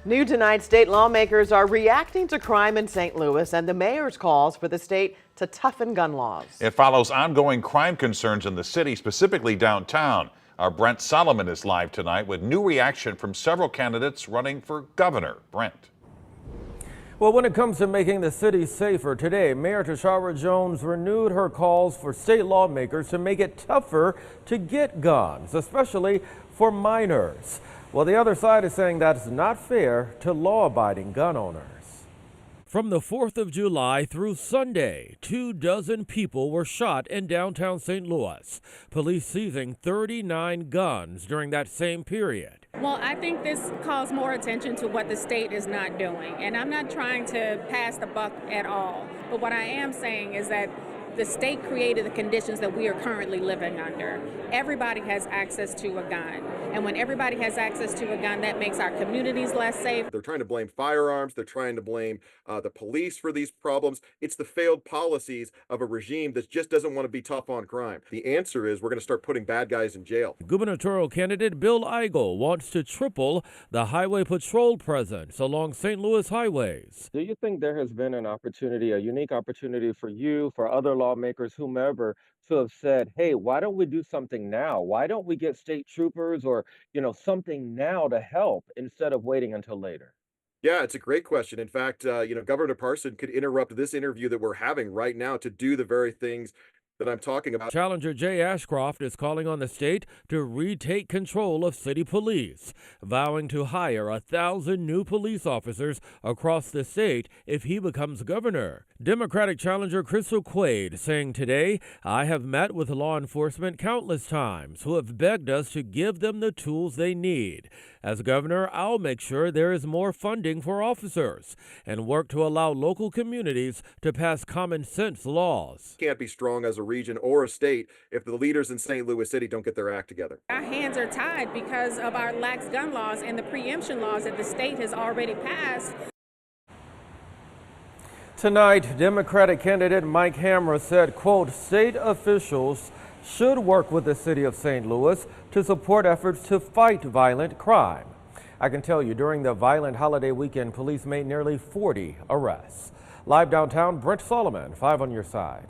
New tonight, state lawmakers are reacting to crime in St. Louis and the mayor's calls for the state to toughen gun laws. It follows ongoing crime concerns in the city, specifically downtown. Our Brent Solomon is live tonight with new reaction from several candidates running for governor. Brent. Well, when it comes to making the city safer today, Mayor Tishaura Jones renewed her calls for state lawmakers to make it tougher to get guns, especially for minors. Well, the other side is saying that's not fair to law-abiding gun owners. From the 4th of July through Sunday, 24 people were shot in downtown St. Louis. Police seizing 39 guns during that same period. Well, I think this calls more attention to what the state is not doing. And I'm not trying to pass the buck at all. But what I am saying is that the state created the conditions that we are currently living under. Everybody has access to a gun. And when everybody has access to a gun, that makes our communities less safe. They're trying to blame firearms. They're trying to blame the police for these problems. It's the failed policies of a regime that just doesn't want to be tough on crime. The answer is we're going to start putting bad guys in jail. Gubernatorial candidate Bill Eigel wants to triple the highway patrol presence along St. Louis highways. Do you think there has been an opportunity, a unique opportunity for you, for other lawmakers, whomever, to have said, hey, why don't we do something now? Why don't we get state troopers or, something now to help instead of waiting until later? Yeah, it's a great question. In fact, Governor Parson could interrupt this interview that we're having right now to do the very things that I'm talking about. Challenger Jay Ashcroft is calling on the state to retake control of city police, vowing to hire 1,000 new police officers across the state if he becomes governor. Democratic challenger Crystal Quaid saying today, I have met with law enforcement countless times who have begged us to give them the tools they need. As governor, I'll make sure there is more funding for officers and work to allow local communities to pass common sense laws. Can't be strong as a region or a state if the leaders in St. Louis City don't get their act together. Our hands are tied because of our lax gun laws and the preemption laws that the state has already passed. Tonight, Democratic candidate Mike Hammer said, quote, state officials should work with the city of St. Louis to support efforts to fight violent crime. I can tell you, during the violent holiday weekend, police made nearly 40 arrests. Live downtown, Brent Solomon, 5 on your side.